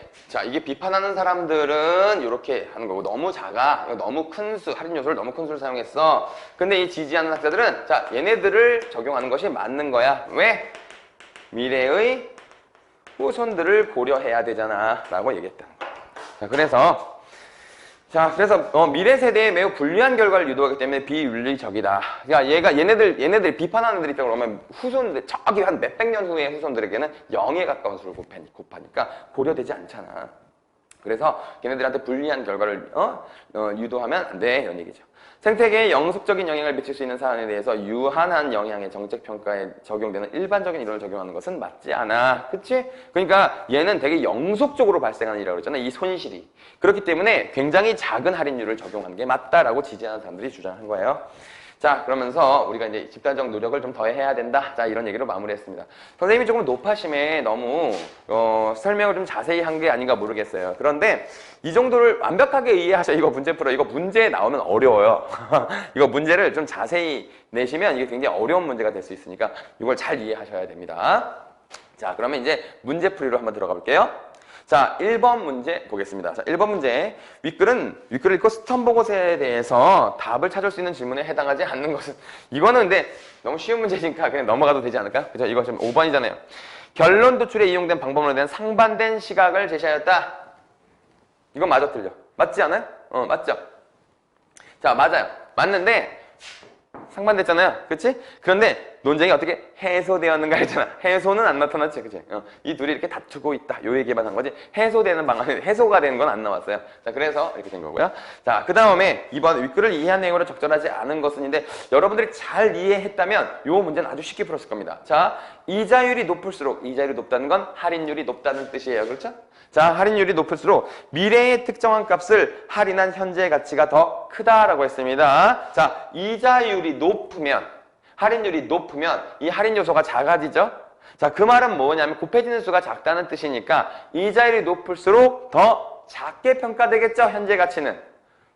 비판하는 사람들은 이렇게 하는 거고 너무 작아, 너무 큰 수, 할인 요소를 너무 큰 수를 사용했어. 근데 이 지지하는 학자들은 자 얘네들을 적용하는 것이 맞는 거야. 왜? 미래의 후손들을 고려해야 되잖아 라고 얘기했다는 거야. 자, 그래서 미래 세대에 매우 불리한 결과를 유도하기 때문에 비윤리적이다. 그러니까 얘네들 비판하는 애들 있다고 그러면 후손들, 저기 한 몇백 년 후의 후손들에게는 0에 가까운 수를 곱하니까 고려되지 않잖아. 그래서 걔네들한테 불리한 결과를 유도하면 안 돼 이런 얘기죠. 생태계에 영속적인 영향을 미칠 수 있는 사안에 대해서 유한한 영향의 정책평가에 적용되는 일반적인 이론을 적용하는 것은 맞지 않아. 그치? 그러니까 얘는 되게 영속적으로 발생하는 일이라고 그랬잖아. 이 손실이. 그렇기 때문에 굉장히 작은 할인율을 적용하는 게 맞다라고 지지하는 사람들이 주장한 거예요. 자, 그러면서 우리가 이제 집단적 노력을 좀 더 해야 된다. 자, 이런 얘기로 마무리했습니다. 선생님이 조금 높아심에 너무 설명을 좀 자세히 한 게 아닌가 모르겠어요. 그런데 이 정도를 완벽하게 이해하셔. 이거 문제 풀어. 이거 문제 나오면 어려워요. 이거 문제를 좀 자세히 내시면 이게 굉장히 어려운 문제가 될 수 있으니까 이걸 잘 이해하셔야 됩니다. 자, 그러면 이제 문제 풀이로 한번 들어가 볼게요. 자, 1번 문제 보겠습니다. 자, 1번 문제. 윗글을 읽고 스턴보고서에 대해서 답을 찾을 수 있는 질문에 해당하지 않는 것은 이거는 근데 너무 쉬운 문제니까 그냥 넘어가도 되지 않을까? 그죠? 이거 지금 5번이잖아요. 결론 도출에 이용된 방법으로 대한 상반된 시각을 제시하였다. 이건 맞아 틀려. 맞지 않아요? 맞죠? 자, 맞아요. 맞는데 상반됐잖아요. 그치? 그런데 논쟁이 어떻게 해소되었는가 했잖아. 해소는 안 나타났지. 그치? 이 둘이 이렇게 다투고 있다. 요 얘기만 한 거지. 해소되는 방안이 해소가 되는 건 안 나왔어요. 자, 그래서 이렇게 된 거고요. 자, 그 다음에 이번 윗글을 이해한 내용으로 적절하지 않은 것은인데 여러분들이 잘 이해했다면 요 문제는 아주 쉽게 풀었을 겁니다. 자, 이자율이 높을수록 이자율이 높다는 건 할인율이 높다는 뜻이에요. 그렇죠? 자, 할인율이 높을수록 미래의 특정한 값을 할인한 현재 가치가 더 크다라고 했습니다. 자, 이자율이 높으면 할인율이 높으면 이 할인 요소가 작아지죠? 자, 그 말은 뭐냐면 곱해지는 수가 작다는 뜻이니까 이자율이 높을수록 더 작게 평가되겠죠? 현재 가치는.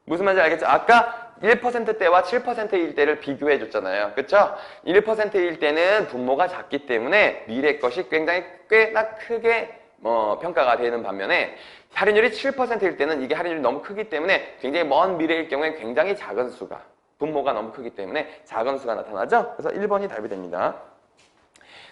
무슨 말인지 알겠죠? 아까 1%대와 7%일 때를 비교해 줬잖아요. 그쵸? 1%일 때는 분모가 작기 때문에 미래 것이 굉장히 꽤나 크게 평가가 되는 반면에 할인율이 7%일 때는 이게 할인율이 너무 크기 때문에 굉장히 먼 미래일 경우에 굉장히 작은 수가 분모가 너무 크기 때문에 작은 수가 나타나죠? 그래서 1번이 답이 됩니다.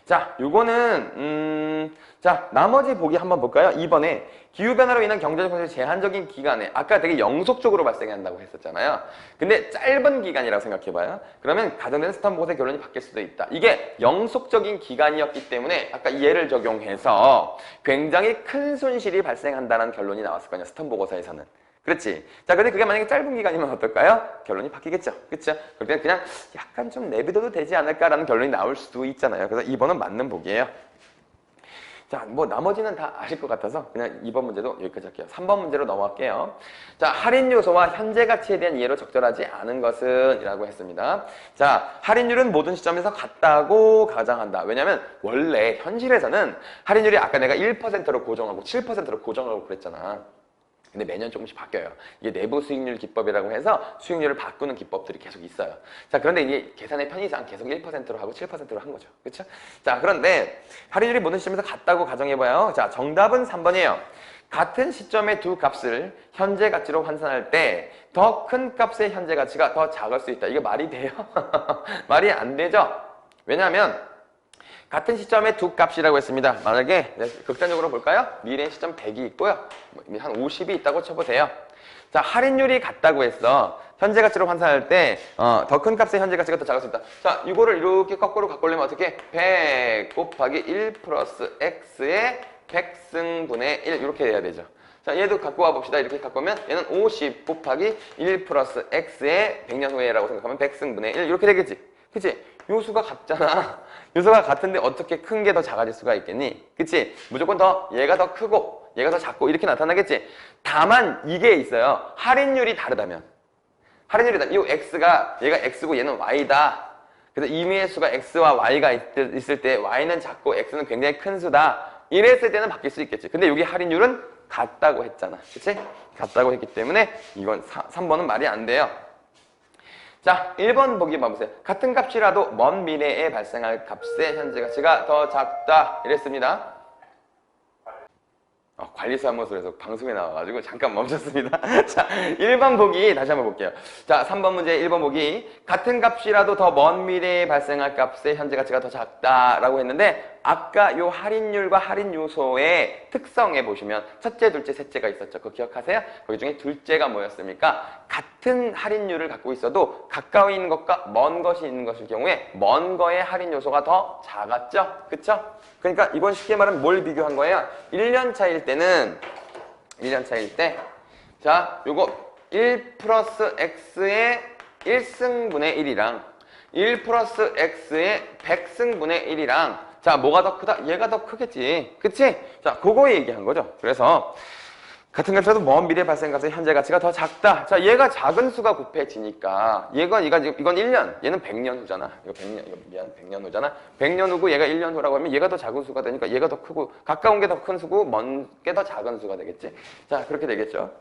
자, 요거는 자, 나머지 보기 한번 볼까요? 2번에 기후변화로 인한 경제적 손실이 제한적인 기간에 아까 되게 영속적으로 발생한다고 했었잖아요. 근데 짧은 기간이라고 생각해봐요. 그러면 가정된 스턴보고서의 결론이 바뀔 수도 있다. 이게 영속적인 기간이었기 때문에 아까 이 예를 적용해서 굉장히 큰 손실이 발생한다는 결론이 나왔을 거냐, 스턴보고서에서는. 그렇지. 자, 근데 그게 만약에 짧은 기간이면 어떨까요? 결론이 바뀌겠죠. 그렇죠? 그럴 때는 그냥 약간 좀 내비둬도 되지 않을까라는 결론이 나올 수도 있잖아요. 그래서 2번은 맞는 보기예요. 자, 뭐 나머지는 다 아실 것 같아서 그냥 2번 문제도 여기까지 할게요. 3번 문제로 넘어갈게요. 자, 할인 요소와 현재 가치에 대한 이해로 적절하지 않은 것은 이라고 했습니다. 자, 할인율은 모든 시점에서 같다고 가정한다. 왜냐면 원래 현실에서는 할인율이 아까 내가 1%로 고정하고 7%로 고정하고 그랬잖아. 근데 매년 조금씩 바뀌어요. 이게 내부 수익률 기법이라고 해서 수익률을 바꾸는 기법들이 계속 있어요. 자, 그런데 이게 계산의 편의상 계속 1%로 하고 7%로 한 거죠. 그렇죠? 자, 그런데 할인율이 모든 시점에서 같다고 가정해봐요. 자, 정답은 3번이에요. 같은 시점의 두 값을 현재 가치로 환산할 때 더 큰 값의 현재 가치가 더 작을 수 있다. 이게 말이 돼요? 말이 안 되죠? 왜냐하면 같은 시점의 두 값이라고 했습니다. 만약에 극단적으로 볼까요? 미래 시점 100이 있고요. 한 50이 있다고 쳐보세요. 자, 할인율이 같다고 했어. 현재 가치로 환산할 때 더 큰 값의 현재 가치가 더 작을 수 있다. 자, 이거를 이렇게 거꾸로 바꾸려면 어떻게? 100 곱하기 1 플러스 x의 100승분의 1 이렇게 해야 되죠. 자, 얘도 갖고 와봅시다. 이렇게 갖고 오면 얘는 50 곱하기 1 플러스 x의 100년 후에라고 생각하면 100승분의 1 이렇게 되겠지. 그치? 요수가 같잖아. 요수가 같은데 어떻게 큰 게 더 작아질 수가 있겠니? 그치? 무조건 더 얘가 더 크고 얘가 더 작고 이렇게 나타나겠지. 다만 이게 있어요. 할인율이 다르다면. 이 x가 얘가 x고 얘는 y다. 그래서 임의의 수가 x와 y가 있을 때 y는 작고 x는 굉장히 큰 수다. 이랬을 때는 바뀔 수 있겠지. 근데 여기 할인율은 같다고 했잖아. 그치? 같다고 했기 때문에 이건 3번은 말이 안 돼요. 자, 1번 보기 봐보세요. 같은 값이라도 먼 미래에 발생할 값의 현재 가치가 더 작다. 이랬습니다. 관리사무소에서 방송에 나와가지고 잠깐 멈췄습니다. 자, 1번 보기 다시 한번 볼게요. 자, 3번 문제 1번 보기. 같은 값이라도 더 먼 미래에 발생할 값의 현재 가치가 더 작다라고 했는데 아까 요 할인율과 할인 요소의 특성에 보시면 첫째, 둘째, 셋째가 있었죠. 그거 기억하세요? 거기 중에 둘째가 뭐였습니까? 같은 할인율을 갖고 있어도 가까이 있는 것과 먼 것이 있는 것일 경우에 먼 거의 할인 요소가 더 작았죠? 그쵸? 그러니까 이건 쉽게 말하면 뭘 비교한 거예요? 1년 차일 때는 1년 차일 때 자, 요거 1 플러스 x의 1승분의 1이랑 1 플러스 x의 100승분의 1이랑 자, 뭐가 더 크다? 얘가 더 크겠지. 그치? 자, 그거 얘기한 거죠. 그래서 같은 값이라도 먼 미래 발생 값의 현재 가치가 더 작다. 자, 얘가 작은 수가 곱해지니까 이건 1년, 얘는 100년 후잖아. 이거 100년 후잖아. 100년 후고 얘가 1년 후라고 하면 얘가 더 작은 수가 되니까 얘가 더 크고 가까운 게 더 큰 수고 먼 게 더 작은 수가 되겠지. 자, 그렇게 되겠죠.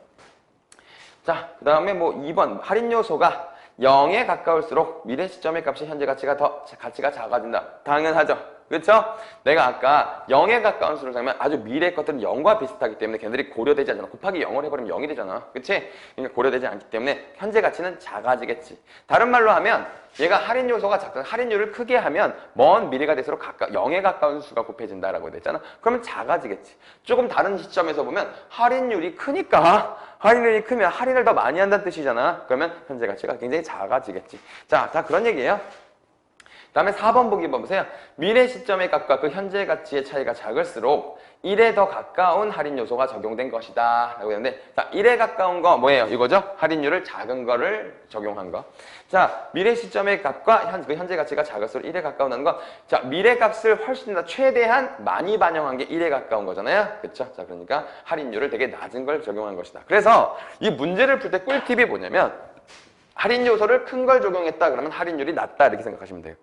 자, 그 다음에 뭐 2번 할인 요소가 0에 가까울수록 미래 시점의 값이 현재 가치가 작아진다. 당연하죠. 그렇죠? 내가 아까 0에 가까운 수를 사면 아주 미래 것들은 0과 비슷하기 때문에 걔네들이 고려되지 않잖아. 곱하기 0을 해버리면 0이 되잖아. 그치? 그러니까 고려되지 않기 때문에 현재 가치는 작아지겠지. 다른 말로 하면 얘가 할인 요소가 작다. 할인율을 크게 하면 먼 미래가 될수록 0에 가까운 수가 곱해진다라고 됐잖아. 그러면 작아지겠지. 조금 다른 시점에서 보면 할인율이 크니까 할인율이 크면 할인을 더 많이 한다는 뜻이잖아. 그러면 현재 가치가 굉장히 작아지겠지. 자, 그런 얘기예요. 다음에 4번 보기 봐보세요. 미래 시점의 값과 그 현재 가치의 차이가 작을수록 1에 더 가까운 할인 요소가 적용된 것이다 라고 했는데 자, 1에 가까운 거 뭐예요? 이거죠? 할인율을 작은 거를 적용한 거. 자, 미래 시점의 값과 그 현재 가치가 작을수록 1에 가까운 거. 자, 미래 값을 훨씬 더 최대한 많이 반영한 게 1에 가까운 거잖아요. 그렇죠? 자, 그러니까 할인율을 되게 낮은 걸 적용한 것이다. 그래서 이 문제를 풀 때 꿀팁이 뭐냐면 할인 요소를 큰 걸 적용했다 그러면 할인율이 낮다 이렇게 생각하시면 돼요.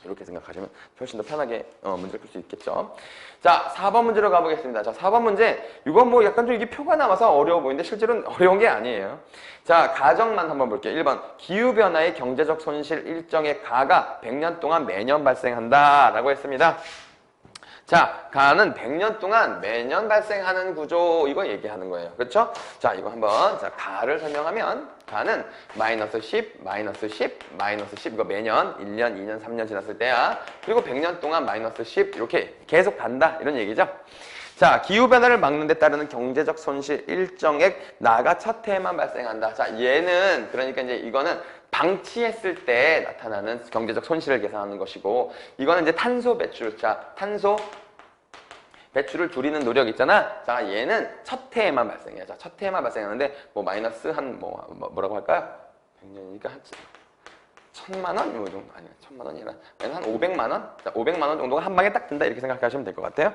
이렇게 생각하시면 훨씬 더 편하게 문제를 풀 수 있겠죠. 자, 4번 문제로 가보겠습니다. 자, 4번 문제. 이건 뭐 약간 좀 이게 표가 남아서 어려워 보이는데 실제로는 어려운 게 아니에요. 자, 가정만 한번 볼게요. 1번. 기후변화의 경제적 손실 일정의 가가 100년 동안 매년 발생한다 라고 했습니다. 자, 가는 100년 동안 매년 발생하는 구조 이거 얘기하는 거예요. 그렇죠? 자, 이거 한번 자, 가를 설명하면 가는 마이너스 10, 마이너스 10, 마이너스 10 이거 매년 1년, 2년, 3년 지났을 때야. 그리고 100년 동안 마이너스 10 이렇게 계속 간다 이런 얘기죠. 자, 기후변화를 막는 데 따르는 경제적 손실 일정액 나가 첫 해에만 발생한다. 자, 얘는 그러니까 이제 이거는 방치했을 때 나타나는 경제적 손실을 계산하는 것이고 이거는 이제 탄소 배출. 자, 탄소 배출을 줄이는 노력 있잖아. 자, 얘는 첫 해에만 발생해요. 자, 첫 해에만 발생하는데 뭐 마이너스 한 뭐라고 할까요? 100년이니까 한 1000만 원? 뭐 정도 아니야. 1000만 원이라 한 500만 원? 자, 500만 원 정도가 한 방에 딱 든다. 이렇게 생각하시면 될 것 같아요.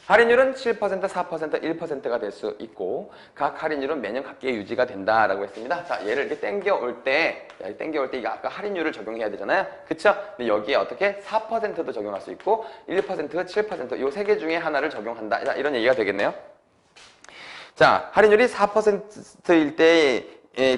할인율은 7%, 4%, 1%가 될 수 있고 각 할인율은 매년 각기에 유지가 된다라고 했습니다. 자, 얘를 이렇게 땡겨올 때 이거 아까 할인율을 적용해야 되잖아요. 그쵸? 근데 여기에 어떻게 4%도 적용할 수 있고 1%, 7% 요 세 개 중에 하나를 적용한다. 자, 이런 얘기가 되겠네요. 자, 할인율이 4%일 때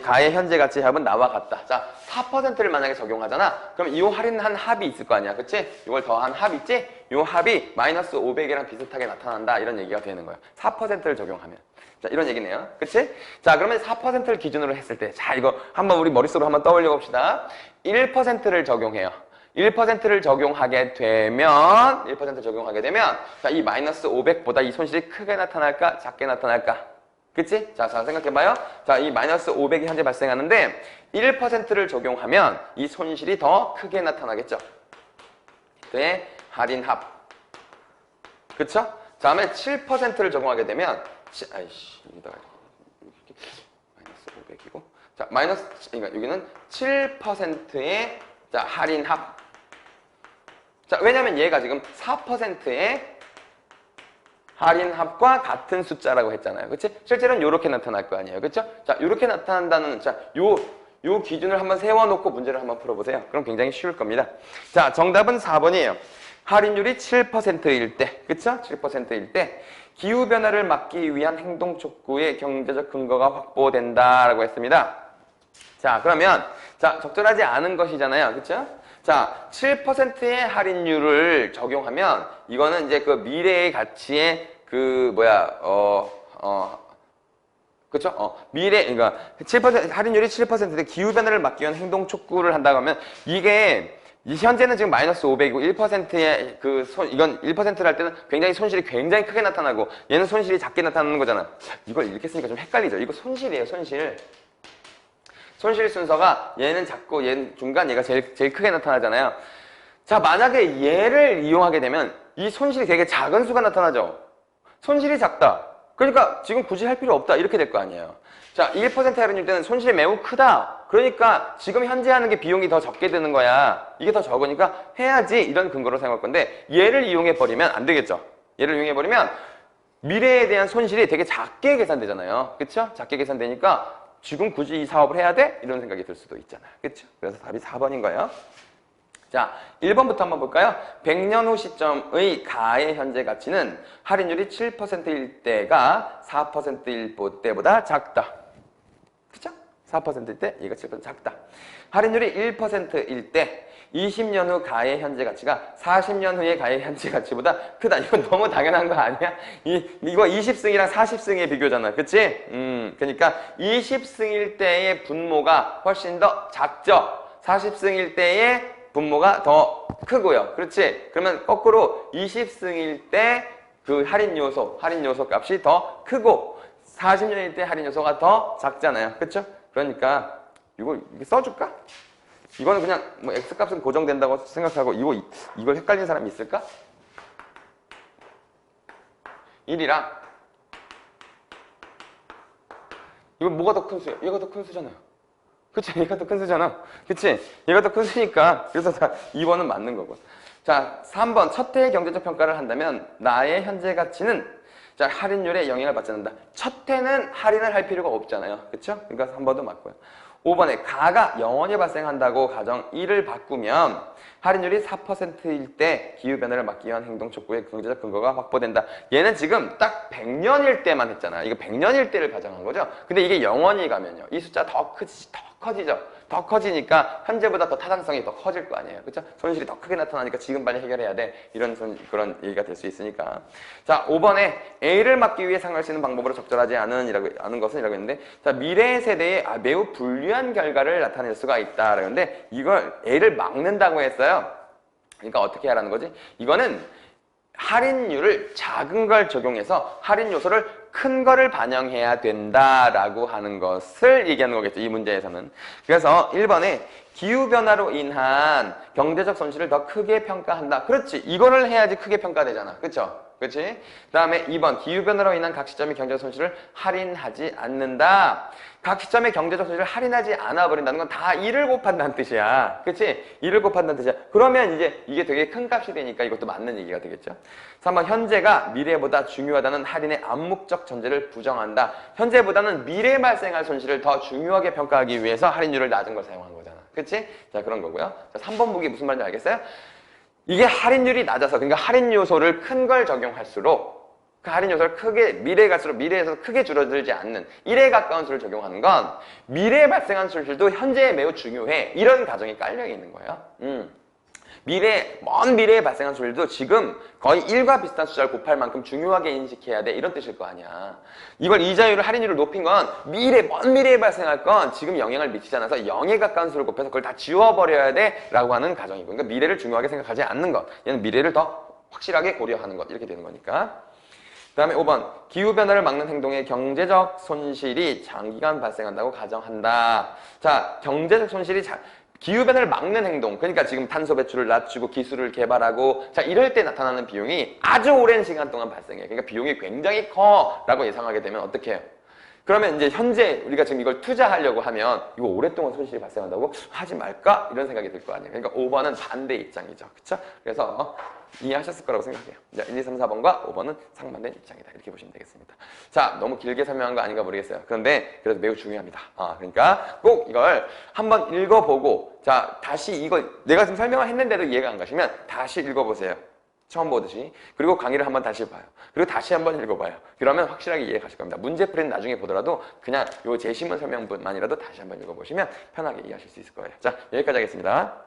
가의 현재 가치 합은 나와 같다. 자, 4%를 만약에 적용하잖아. 그럼 이 할인한 합이 있을 거 아니야. 그치? 이걸 더한 합 있지? 이 합이 마이너스 500이랑 비슷하게 나타난다. 이런 얘기가 되는 거야. 4%를 적용하면. 자, 이런 얘기네요. 그치? 자, 그러면 4%를 기준으로 했을 때. 자, 이거 한번 우리 머릿속으로 한번 떠올려 봅시다. 1%를 적용해요. 1%를 적용하게 되면 자, 이 마이너스 500보다 이 손실이 크게 나타날까? 작게 나타날까? 그치? 자, 생각해봐요. 자, 이 마이너스 500이 현재 발생하는데 1%를 적용하면 이 손실이 더 크게 나타나겠죠. 그의 할인합. 그쵸? 자, 다음에 7%를 적용하게 되면 여기다가 마이너스 500이고 자, 그러니까 여기는 7%의 자, 할인합. 자, 왜냐면 얘가 지금 4%의 할인합과 같은 숫자라고 했잖아요. 그치? 실제로는 이렇게 나타날 거 아니에요. 그쵸? 자, 이렇게 나타난다는, 자, 요 기준을 한번 세워놓고 문제를 한번 풀어보세요. 그럼 굉장히 쉬울 겁니다. 자, 정답은 4번이에요. 할인율이 7%일 때, 그쵸? 7%일 때, 기후변화를 막기 위한 행동 촉구의 경제적 근거가 확보된다라고 했습니다. 자, 그러면, 자, 적절하지 않은 것이잖아요. 그쵸? 자, 7%의 할인율을 적용하면, 이거는 이제 그 미래의 가치의 그쵸? 그러니까 7% 할인율이 7%인데 기후변화를 막기 위한 행동 촉구를 한다고 하면 이게 현재는 지금 마이너스 500이고 1%의 이건 1%를 할 때는 굉장히 손실이 굉장히 크게 나타나고 얘는 손실이 작게 나타나는 거잖아. 이걸 이렇게 쓰니까 좀 헷갈리죠. 이거 손실이에요, 손실. 손실 순서가 얘는 작고 얘는 중간, 얘가 제일 크게 나타나잖아요. 자, 만약에 얘를 이용하게 되면 이 손실이 되게 작은 수가 나타나죠. 손실이 작다. 그러니까 지금 굳이 할 필요 없다. 이렇게 될 거 아니에요. 자, 1% 할인율 때는 손실이 매우 크다. 그러니까 지금 현재 하는 게 비용이 더 적게 드는 거야. 이게 더 적으니까 해야지 이런 근거로 생각할 건데 얘를 이용해 버리면 안 되겠죠. 얘를 이용해 버리면 미래에 대한 손실이 되게 작게 계산되잖아요. 그쵸? 작게 계산되니까 지금 굳이 이 사업을 해야 돼? 이런 생각이 들 수도 있잖아요. 그쵸? 그래서 답이 4번인 거예요. 자, 1번부터 한번 볼까요? 100년 후 시점의 가의 현재 가치는 할인율이 7%일 때가 4%일 때보다 작다. 그쵸? 4%일 때 얘가 7% 작다. 할인율이 1%일 때 20년 후 가의 현재 가치가 40년 후의 가의 현재 가치보다 크다. 이건 너무 당연한 거 아니야? 이거 20승이랑 40승의 비교잖아. 그치? 그러니까 20승일 때의 분모가 훨씬 더 작죠? 40승일 때의 분모가 더 크고요. 그렇지? 그러면 거꾸로 20승일 때 그 할인 요소 값이 더 크고 40년일 때 할인 요소가 더 작잖아요. 그렇죠? 그러니까 이거 써줄까? 이거는 그냥 뭐 X 값은 고정된다고 생각하고 이걸 헷갈리는 사람이 있을까? 1이랑 이거 뭐가 더 큰 수야? 얘가 더 큰 수잖아요. 그치? 얘가 더 큰 수잖아. 그치? 얘가 더 큰 수니까. 그래서 2번은 맞는 거고. 자, 3번. 첫 해의 경제적 평가를 한다면 나의 현재 가치는 자, 할인율에 영향을 받지 않는다. 첫 해는 할인을 할 필요가 없잖아요. 그쵸? 그러니까 3번도 맞고요. 5번에 가가 영원히 발생한다고 가정 1을 바꾸면 할인율이 4%일 때 기후변화를 막기 위한 행동 촉구의 경제적 근거가 확보된다. 얘는 지금 딱 100년일 때만 했잖아. 이거 100년일 때를 가정한 거죠. 근데 이게 영원히 가면요. 이 숫자 더 커지죠. 더 커지니까 현재보다 더 타당성이 더 커질 거 아니에요. 그렇죠? 손실이 더 크게 나타나니까 지금 빨리 해결해야 돼. 그런 얘기가 될 수 있으니까. 자, 5번에 A를 막기 위해 사용할 수 있는 방법으로 적절하지 않은 것은 이라고 했는데 자, 미래 세대에 매우 불리한 결과를 나타낼 수가 있다. 그런데 이걸 A를 막는다고 했어요. 그러니까 어떻게 하라는 거지? 이거는 할인율을 작은 걸 적용해서 할인 요소를 큰 거를 반영해야 된다라고 하는 것을 얘기하는 거겠죠. 이 문제에서는. 그래서 1번에 기후변화로 인한 경제적 손실을 더 크게 평가한다. 그렇지. 이거를 해야지 크게 평가되잖아. 그렇죠? 그렇지? 그 다음에 2번 기후변화로 인한 각 시점의 경제적 손실을 할인하지 않는다. 각 시점의 경제적 손실을 할인하지 않아 버린다는 건 다 1을 곱한다는 뜻이야. 그치? 1을 곱한다는 뜻이야. 그러면 이제 이게 되게 큰 값이 되니까 이것도 맞는 얘기가 되겠죠. 3번 현재가 미래보다 중요하다는 할인의 암묵적 전제를 부정한다. 현재보다는 미래에 발생할 손실을 더 중요하게 평가하기 위해서 할인율을 낮은 걸 사용한 거잖아. 그치? 자, 그런 거고요. 자, 3번 보기 무슨 말인지 알겠어요? 이게 할인율이 낮아서 그러니까 할인 요소를 큰 걸 적용할수록 그 할인 요소를 크게 미래에 갈수록 미래에서 크게 줄어들지 않는 1에 가까운 수를 적용하는 건 미래에 발생한 손실도 현재에 매우 중요해. 이런 가정이 깔려 있는 거예요. 먼 미래에 발생한 손실도 지금 거의 1과 비슷한 숫자를 곱할 만큼 중요하게 인식해야 돼. 이런 뜻일 거 아니야. 이걸 이자율을 할인율을 높인 건 먼 미래에 발생할 건 지금 영향을 미치지 않아서 0에 가까운 수를 곱해서 그걸 다 지워버려야 돼. 라고 하는 가정이고. 그러니까 미래를 중요하게 생각하지 않는 것. 얘는 미래를 더 확실하게 고려하는 것. 이렇게 되는 거니까. 그 다음에 5번 기후변화를 막는 행동의 경제적 손실이 장기간 발생한다고 가정한다. 자, 경제적 손실이 기후변화를 막는 행동, 그러니까 지금 탄소 배출을 낮추고 기술을 개발하고 자 이럴 때 나타나는 비용이 아주 오랜 시간 동안 발생해. 그러니까 비용이 굉장히 커 라고 예상하게 되면 어떻게 해요? 그러면 이제 현재 우리가 지금 이걸 투자하려고 하면 이거 오랫동안 손실이 발생한다고 하지 말까? 이런 생각이 들 거 아니에요. 그러니까 5번은 반대 입장이죠. 그쵸? 그래서 이해하셨을 거라고 생각해요. 자, 1, 2, 3, 4번과 5번은 상반된 입장이다. 이렇게 보시면 되겠습니다. 자, 너무 길게 설명한 거 아닌가 모르겠어요. 그런데 그래도 매우 중요합니다. 그러니까 꼭 이걸 한번 읽어보고 자, 다시 이거 내가 지금 설명을 했는데도 이해가 안 가시면 다시 읽어보세요. 처음 보듯이. 그리고 강의를 한번 다시 봐요. 그리고 다시 한번 읽어봐요. 그러면 확실하게 이해 가실 겁니다. 문제 풀이는 나중에 보더라도 그냥 요 제시문 설명만이라도 다시 한번 읽어보시면 편하게 이해하실 수 있을 거예요. 자, 여기까지 하겠습니다.